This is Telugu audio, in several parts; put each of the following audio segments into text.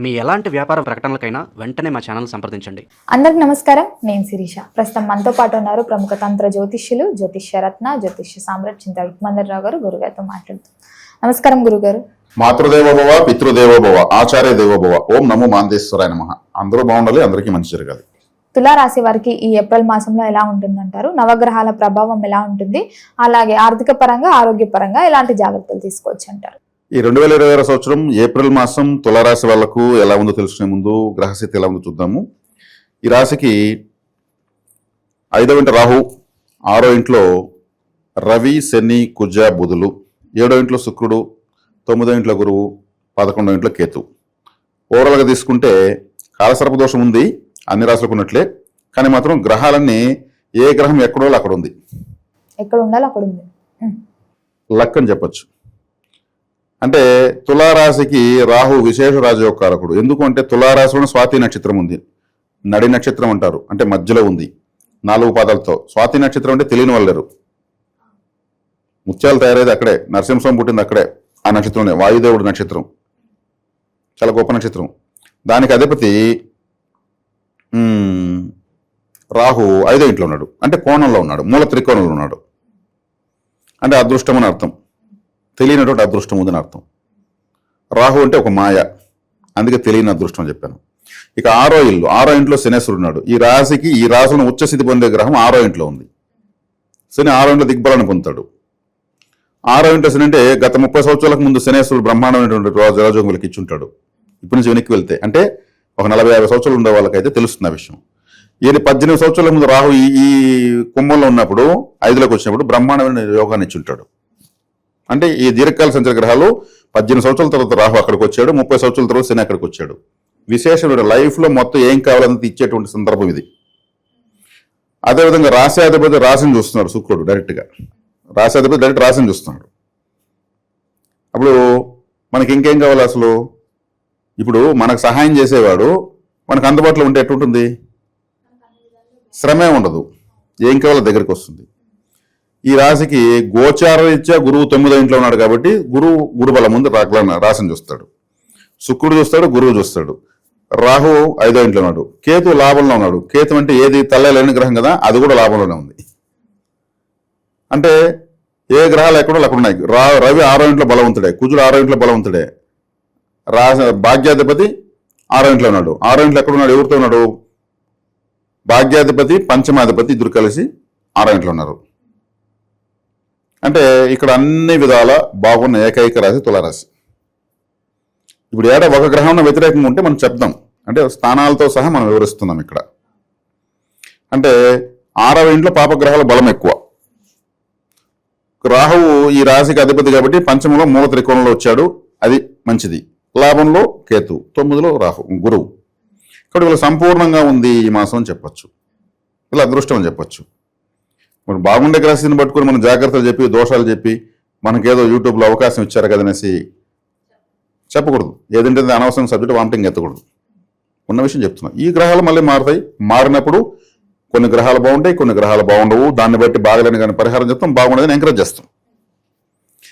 మీ ఎలాంటి వ్యాపార ప్రకటనలకైనా వెంటనే మా ఛానల్ సంప్రదించండి. అందరికి నమస్కారం, నేను శిరీష. ప్రస్తుతం మనతో పాటు ఉన్నారు ప్రముఖ తంత్ర జ్యోతిష్యులు, జ్యోతిష్య రత్న, జ్యోతిష్య సామ్రాట్ చింతా విక్మందర్రావు గారు. గురుగారితో మాట్లాడుతాం. నమస్కారం గురుగారు. మాతృదేవోభవ, పితృదేవోభవ, ఆచార్య దేవోభవ. ఓం నమో మాందేశ్వరాయ నమః. అందరూ బాగుండాలి, అందరికీ మంచి జరగాలి. తులారాశి వారికి ఈ ఏప్రిల్ మాసంలో ఎలా ఉంటుందంటారు? నవగ్రహాల ప్రభావం ఎలా ఉంటుంది? అలాగే ఆర్థిక పరంగా, ఆరోగ్య పరంగా ఎలాంటి జాగ్రత్తలు తీసుకోవచ్చు అంటారు? ఈ 2026 సంవత్సరం ఏప్రిల్ మాసం తులారాశి వాళ్లకు ఎలా ఉందో తెలుసుకునే ముందు గ్రహస్థితి ఎలా ఉందో చూద్దాము. ఈ రాశికి 5వ ఇంట రాహు, 6వ ఇంట్లో రవి, శని, కుజ, బుధులు, 7వ ఇంట్లో శుక్రుడు, 9వ ఇంట్లో గురువు, 11వ ఇంట్లో కేతు. ఓవరాల్గా తీసుకుంటే కాలసర్ప దోషం ఉంది అన్ని రాశులకు ఉన్నట్లే, కానీ మాత్రం గ్రహాలన్నీ ఏ గ్రహం ఎక్కడో అక్కడ ఉంది, ఎక్కడ ఉండాలో అక్కడ ఉంది. లక్ అని చెప్పచ్చు. అంటే తులారాశికి రాహు విశేష రాజయోగకారకుడు. ఎందుకు అంటే తులారాశిలో స్వాతి నక్షత్రం ఉంది, నడి నక్షత్రం అంటారు, అంటే మధ్యలో ఉంది 4 పాదాలతో. స్వాతి నక్షత్రం అంటే తెలియని వాళ్ళరు, ముత్యాలు తయారయ్యేది అక్కడే, నరసింహస్వామి పుట్టింది అక్కడే, ఆ నక్షత్రంలో వాయుదేవుడు నక్షత్రం, చాలా గొప్ప నక్షత్రం. దానికి అధిపతి రాహు 5వ ఇంట్లో ఉన్నాడు, అంటే కోణంలో ఉన్నాడు, మూల త్రికోణంలో ఉన్నాడు, అంటే అదృష్టం అని అర్థం, తెలియనటువంటి అదృష్టం ఉందని అర్థం. రాహు అంటే ఒక మాయ, అందుకే తెలియని అదృష్టం అని చెప్పాను. ఇక 6వ ఇంట్లో శనేశ్వరుడు ఉన్నాడు. ఈ రాశికి, ఈ రాశిలో ఉచ్చస్థితి పొందే గ్రహం 6వ ఇంట్లో ఉంది. శని 6వ ఇంట్లో దిగ్బలాన్ని పొందుతాడు. 6వ ఇంట్లో శని అంటే గత 30 సంవత్సరాలకు ముందు శనేశ్వరుడు బ్రహ్మాండమైనటువంటి రాజయోగులకు ఇచ్చుంటాడు. ఇప్పటి నుంచి వెనక్కి వెళ్తే అంటే ఒక 40-50 సంవత్సరాలు ఉండే వాళ్ళకైతే తెలుస్తుంది ఆ విషయం. ఈయన 18 సంవత్సరాల ముందు రాహు ఈ కుంభంలో ఉన్నప్పుడు, 5లోకి వచ్చినప్పుడు బ్రహ్మాండమైన యోగాన్ని ఇచ్చుంటాడు. అంటే ఈ దీర్ఘకాల సంచార గ్రహాలు 18 సంవత్సరాల తర్వాత రాహు అక్కడికి వచ్చాడు, 30 సంవత్సరాల తర్వాత శని అక్కడికి వచ్చాడు. విశేషమైన లైఫ్లో మొత్తం ఏం కావాలంత ఇచ్చేటువంటి సందర్భం ఇది. అదేవిధంగా రాశ్యాధిపతి రాశిని చూస్తున్నాడు శుక్రుడు డైరెక్ట్గా, రాశ్యాధిపతి డైరెక్ట్ రాశిని చూస్తున్నాడు. అప్పుడు మనకి ఇంకేం కావాలి అసలు? ఇప్పుడు మనకు సహాయం చేసేవాడు మనకు అందుబాటులో ఉంటే ఎట్టుంటుంది? శ్రమే ఉండదు, ఏం కావాలో దగ్గరికి వస్తుంది. ఈ రాశికి గోచార రీత్యా గురువు 9వ ఇంట్లో ఉన్నాడు కాబట్టి గురుబలం ముందు రాశిని చూస్తాడు, శుక్రుడు చూస్తాడు, గురువు చూస్తాడు. రాహు 5వ ఇంట్లో ఉన్నాడు, కేతు లాభంలో ఉన్నాడు. కేతు అంటే ఏది తల్లలేని గ్రహం కదా, అది కూడా లాభంలోనే ఉంది. అంటే ఏ గ్రహాలు ఎక్కడో అక్కడ ఉన్నాయి. రవి 6వ ఇంట్లో బలవంతుడే, కుజుడు 6వ ఇంట్లో బలవంతుడే, భాగ్యాధిపతి 6వ ఇంట్లో ఉన్నాడు. 6వ ఇంట్లో ఎక్కడ ఉన్నాడు? ఎవరితో ఉన్నాడు? భాగ్యాధిపతి, పంచమాధిపతి ఇద్దరు కలిసి 6వ ఇంట్లో ఉన్నారు. అంటే ఇక్కడ అన్ని విధాల బాగున్న ఏకైక రాశి తులారాశి. ఇప్పుడు ఏడా ఒక గ్రహం వ్యతిరేకంగా ఉంటే మనం చెప్దాం, అంటే స్థానాలతో సహా మనం వివరిస్తున్నాం ఇక్కడ. అంటే 6వ ఇంట్లో పాపగ్రహాల బలం ఎక్కువ. రాహువు ఈ రాశికి అధిపతి కాబట్టి పంచమంలో మూల త్రికోణంలో వచ్చాడు, అది మంచిది. లాభంలో కేతు, 9లో రాహు గురువు. ఇక్కడ వీళ్ళు సంపూర్ణంగా ఉంది ఈ మాసం అని చెప్పచ్చు, ఇలా అదృష్టం అని చెప్పచ్చు. ఇప్పుడు బాగుండే గ్రహస్థితిని పట్టుకుని మనం జాగ్రత్తలు చెప్పి, దోషాలు చెప్పి, మనకేదో యూట్యూబ్లో అవకాశం ఇచ్చారు కదనేసి చెప్పకూడదు. ఏదంటే అనవసరం సబ్జెక్ట్ వామిటింగ్ ఎత్తకూడదు. ఉన్న విషయం చెప్తున్నాం. ఈ గ్రహాలు మళ్ళీ మారుతాయి, మారినప్పుడు కొన్ని గ్రహాలు బాగుంటాయి, కొన్ని గ్రహాలు బాగుండవు. దాన్ని బట్టి బాగలేని కానీ పరిహారం చెప్తాం, బాగుండేదని ఎంకరేజ్ చేస్తాం.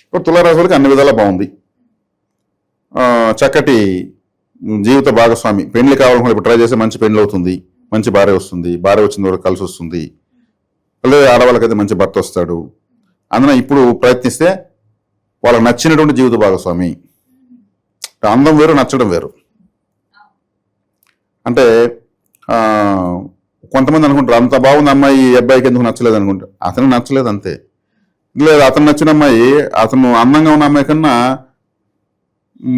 ఇప్పుడు తులారాశి వాళ్ళకి అన్ని విధాలా బాగుంది. చక్కటి జీవిత భాగస్వామి, పెళ్లి కావాలనుకుని ఇప్పుడు ట్రై చేస్తే మంచి పెళ్లి అవుతుంది, మంచి భార్య వస్తుంది, భార్య వచ్చిన కూడా కలిసి వస్తుంది. లేదా ఆడవాళ్ళకైతే మంచి భర్త వస్తాడు. అందున ఇప్పుడు ప్రయత్నిస్తే వాళ్ళకి నచ్చినటువంటి జీవిత భాగస్వామి. అందం వేరు, నచ్చడం వేరు. అంటే కొంతమంది అనుకుంటారు అంత బాగుంది అమ్మాయి, ఈ అబ్బాయికి ఎందుకు నచ్చలేదు అనుకుంటారు. అతను నచ్చలేదు అంతే. లేదు అతను నచ్చిన అమ్మాయి అతను అందంగా ఉన్న అమ్మాయి కన్నా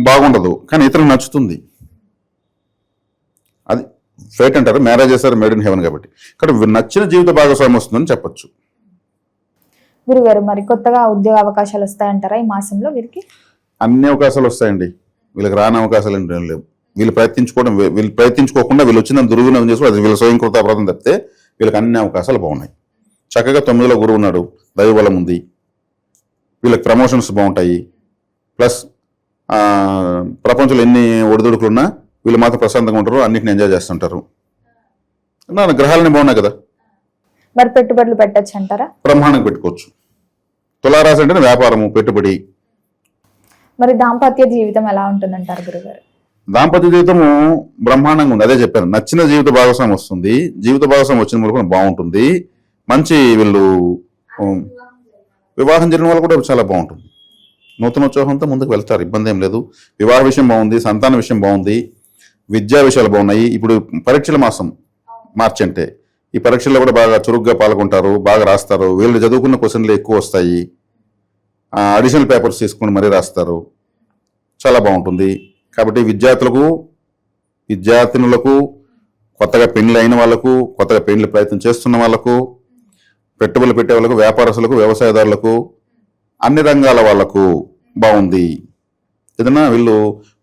బాగుండదు, కానీ ఇతరులకు నచ్చుతుంది. అది ఫేట్ అంటారు, మ్యారేజ్ చేస్తారు మేడ్ ఇన్ హెవెన్ కాబట్టి. ఇక్కడ నచ్చిన జీవిత భాగస్వామి వస్తుందని చెప్పచ్చు. గురుగారు, మరి కొత్తగా ఉద్యోగ అవకాశాలు వస్తాయంటారా ఈ మాసంలో వీరికి? అన్ని అవకాశాలు వస్తాయండి, వీళ్ళకి రాని అవకాశాలు ఏం లేవు. వీళ్ళు ప్రయత్నించుకోకుండా వీళ్ళు వచ్చిన దుర్వినియోగం చేసుకో, అది వీళ్ళ స్వయంకృత అపరాధం తప్పితే వీళ్ళకి అన్ని అవకాశాలు బాగున్నాయి. చక్కగా 9లో గురువు ఉన్నాడు, దైవబలం ఉంది, వీళ్ళకి ప్రమోషన్స్ బాగుంటాయి. ప్లస్ ప్రపంచంలో ఎన్ని ఒడిదుడుకులున్నా వీళ్ళు మాత్రం ప్రశాంతంగా ఉంటారు, అన్నిటిని ఎంజాయ్ చేస్తుంటారు. గ్రహాలన్నీ బాగున్నాయి కదా, మరి పెట్టుబడులు పెట్టచ్చు అంటారా? బ్రహ్మాండంగా పెట్టుకోవచ్చు. తులారాశి అంటే వ్యాపారము, పెట్టుబడి. మరి దాంపత్య జీవితం ఎలా ఉంటుందంటారు గురుగారు? దాంపత్య జీవితము బ్రహ్మాండంగా ఉంది. అదే చెప్పాను, నచ్చిన జీవిత భాగస్వామి వస్తుంది. జీవిత భాగస్వామి వచ్చిన వరకు బాగుంటుంది. మంచి వీళ్ళు వివాహం జరిగిన వాళ్ళు కూడా చాలా బాగుంటుంది. నూతనోత్సాహంతో ముందుకు వెళ్తారు, ఇబ్బంది ఏం లేదు. వివాహ విషయం బాగుంది, సంతాన విషయం బాగుంది, విద్యా విషయాలు బాగున్నాయి. ఇప్పుడు పరీక్షల మాసం మార్చి అంటే ఈ పరీక్షల్లో కూడా బాగా చురుగ్గా పాల్గొంటారు, బాగా రాస్తారు. వీళ్ళు చదువుకున్న క్వశ్చన్లు ఎక్కువ వస్తాయి, అడిషనల్ పేపర్స్ తీసుకుని మరీ రాస్తారు. చాలా బాగుంటుంది. కాబట్టి విద్యార్థినులకు, కొత్తగా పెళ్లి అయిన వాళ్ళకు, కొత్తగా పెళ్లి ప్రయత్నం చేస్తున్న వాళ్ళకు, పెట్టుబడులు పెట్టే వాళ్ళకు, వ్యాపారస్తులకు, వ్యవసాయదారులకు, అన్ని రంగాల వాళ్లకు బాగుంది. ఏదైనా వీళ్ళు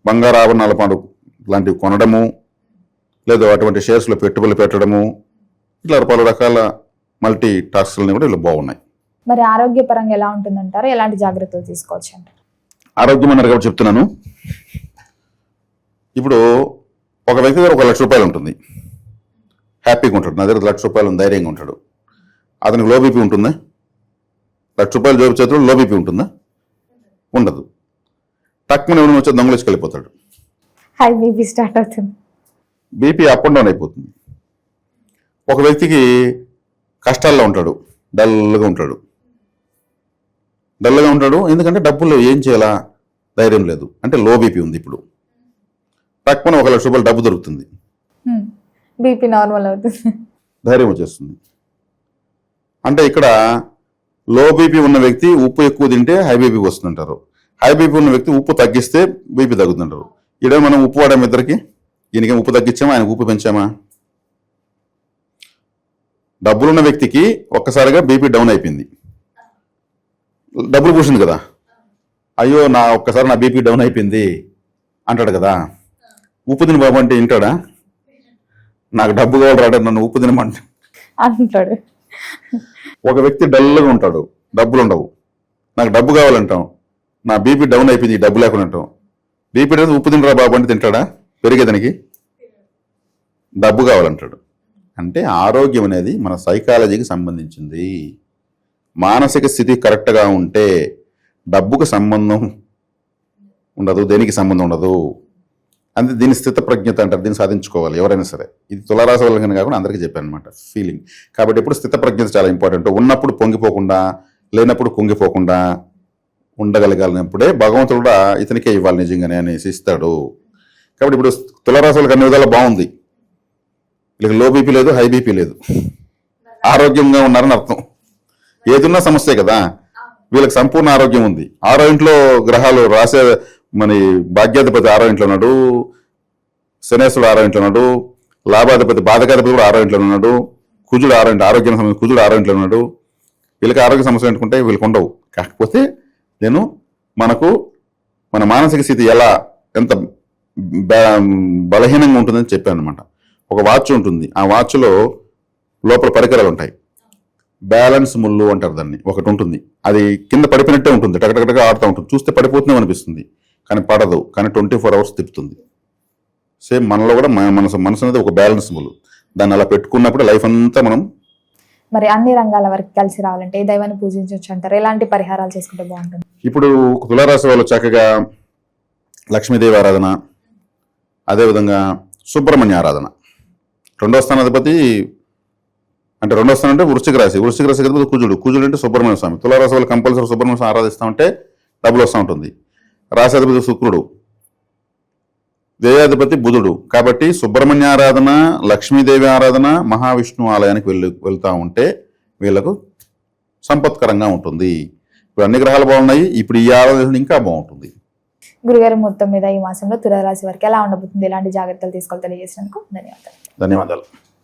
బంగారు ఆభరణాల పాడు లాంటివి కొనడము, లేదా అటువంటి షేర్స్లో పెట్టుబడులు పెట్టడము, ఇట్లా పలు రకాల మల్టీ టాస్క్లని కూడా వీళ్ళు బాగున్నాయి. మరి ఆరోగ్యపరంగా ఎలా ఉంటుందంటారు? ఎలాంటి జాగ్రత్తలు తీసుకోవచ్చు అంటారు? ఆరోగ్యం అన్నారు కాబట్టి చెప్తున్నాను. ఇప్పుడు ఒక వ్యక్తి దగ్గర 1 లక్ష రూపాయలు ఉంటుంది, హ్యాపీగా ఉంటాడు. నా దగ్గర 1 లక్ష రూపాయలు ధైర్యంగా ఉంటాడు. అతనికి లో బీపీ ఉంటుందా? 1 లక్ష రూపాయలు జోబు చేతులు లో బీపీ ఉంటుందా? ఉండదు. టక్కున ఎవరైనా వచ్చి దొంగలించుకు వెళ్ళిపోతాడు. హై బీపీ స్టార్ట్ అవుతుంది, బీపీ అప్ అండ్ డౌన్ అయిపోతుంది. ఒక వ్యక్తికి కష్టాల్లో ఉంటాడు, డల్గా ఉంటాడు. ఎందుకంటే డబ్బులు ఏం చేయాలా ధైర్యం లేదు, అంటే లో బీపీ ఉంది. ఇప్పుడు టక్కున 1 లక్ష రూపాయలు డబ్బు దొరుకుతుంది, బీపీ నార్మల్ అవుతుంది, ధైర్యం వచ్చేస్తుంది. అంటే ఇక్కడ లో బీపీ ఉన్న వ్యక్తి ఉప్పు ఎక్కువ తింటే హై బీపీ వస్తుందంటారు. హై బీపీ ఉన్న వ్యక్తి ఉప్పు తగ్గిస్తే బీపీ తగ్గుతుంటారు. ఇదే మనం ఉప్పు వాడాము ఇద్దరికి, ఈయనకి ఉప్పు తగ్గించామా, ఆయనకు ఉప్పు పెంచామా? డబ్బులున్న వ్యక్తికి ఒక్కసారిగా బీపీ డౌన్ అయిపోయింది, డబ్బులు పూసింది కదా, అయ్యో ఒక్కసారి నా బీపీ డౌన్ అయిపోయింది అంటాడు కదా. ఉప్పు తిని బాబు అంటే వింటాడా? నాకు డబ్బు కావాలి రాడు, నన్ను ఉప్పు తినమంటే అంటాడు. ఒక వ్యక్తి డల్గా ఉంటాడు, డబ్బులు ఉండవు, నాకు డబ్బు కావాలంటాం, నా బీపీ డౌన్ అయిపోయింది డబ్బు లేకుండా అంటాం. బీపీ డౌన్ ఉప్పు తినరా బాబు అంటే తింటాడా? పెరిగేదానికి డబ్బు కావాలంటాడు. అంటే ఆరోగ్యం అనేది మన సైకాలజీకి సంబంధించింది. మానసిక స్థితి కరెక్ట్గా ఉంటే డబ్బుకు సంబంధం ఉండదు, దేనికి సంబంధం ఉండదు. అంటే దీని స్థితప్రజ్ఞత అంటారు, దీన్ని సాధించుకోవాలి ఎవరైనా సరే. ఇది తులారాశి వాళ్ళని కాకుండా అందరికీ చెప్పాను అనమాట, ఫీలింగ్. కాబట్టి ఇప్పుడు స్థితప్రజ్ఞత చాలా ఇంపార్టెంట్. ఉన్నప్పుడు పొంగిపోకుండా, లేనప్పుడు కుంగిపోకుండా ఉండగలగాలన్నప్పుడే భగవంతుడు కూడా ఇతనికే ఇవ్వాలి నిజంగానే అనేసి ఇస్తాడు. కాబట్టి ఇప్పుడు తులారాశి వాళ్ళకి అన్ని విధాలు బాగుంది. వీళ్ళకి లో బీపీ లేదు, హై బీపీ లేదు, ఆరోగ్యంగా ఉన్నారని అర్థం. ఏదున్నా సమస్యే కదా. వీళ్ళకి సంపూర్ణ ఆరోగ్యం ఉంది. 6వ ఇంట్లో గ్రహాలు రాసే మన భాగ్యాధిపతి 6వ ఇంట్లో ఉన్నాడు, శనేశ్వరుడు 6వ ఇంట్లో ఉన్నాడు, లాభాధిపతి బాధకాధిపతి కూడా 6వ ఇంట్లో ఉన్నాడు, కుజుడు 6వ ఇంట్లో ఆరోగ్యం సమస్య, కుజుడు 6వ ఇంట్లో ఉన్నాడు. వీళ్ళకి ఆరోగ్య సమస్యలు అనుకుంటే వీళ్ళకి ఉండవు. కాకపోతే మనకు మన మానసిక స్థితి ఎంత బలహీనంగా ఉంటుందని చెప్పాను అనమాట. ఒక వాచ్ ఉంటుంది, ఆ వాచ్లో లోపల పరికరాలు ఉంటాయి, బ్యాలెన్స్ ముళ్ళు అంటారు దాన్ని. ఒకటి ఉంటుంది, అది కింద పడిపోయినట్టే ఉంటుంది, టకటకటగా ఆడుతూ ఉంటుంది. చూస్తే పడిపోతుందేమో అనిపిస్తుంది, కానీ పడదు, కానీ 24 hours తిప్పుతుంది. సేమ్ మనలో కూడా మనసు అనేది ఒక బ్యాలెన్స్ ముళ్ళు. దాన్ని అలా పెట్టుకున్నప్పుడు లైఫ్ అంతా మనం. మరి అన్ని రంగాల వరకు కలిసి రావాలంటే ఏ దైవాన్ని పూజించవచ్చు అంటారు? ఎలాంటి పరిహారాలు చేసుకుంటే బాగుంటుంది? ఇప్పుడు తులారాశి వాళ్ళు చక్కగా లక్ష్మీదేవి ఆరాధన, అదేవిధంగా సుబ్రహ్మణ్య ఆరాధన. 2వ స్థానాధిపతి అంటే 2వ స్థానం అంటే వృశ్చిక రాశి అధిపతి కుజుడు అంటే సుబ్రహ్మణ్య స్వామి. తులారాశి వాళ్ళు కంపల్సరీ సుబ్రహ్మణ్య స్వామి ఆరాధిస్తూ ఉంటే డబ్బులు వస్తూ ఉంటుంది. రాశి అధిపతి శుక్రుడు, వ్యయాధిపతి బుధుడు. కాబట్టి సుబ్రహ్మణ్య ఆరాధన, లక్ష్మీదేవి ఆరాధన, మహావిష్ణు ఆలయానికి వెళ్తూ ఉంటే వీళ్ళకు సంపత్కరంగా ఉంటుంది. ఇప్పుడు అన్ని గ్రహాలు బాగున్నాయి, ఇప్పుడు ఈ ఆరాధన ఇంకా బాగుంటుంది. గురుగారు, మొత్తం మీద ఈ మాసంలో తులారాశి వారికి ఎలా ఉండబోతుంది, ఎలాంటి జాగ్రత్తలు తీసుకోవాలి తెలియజేసినందుకు ధన్యవాదాలు. ధన్యవాదాలు.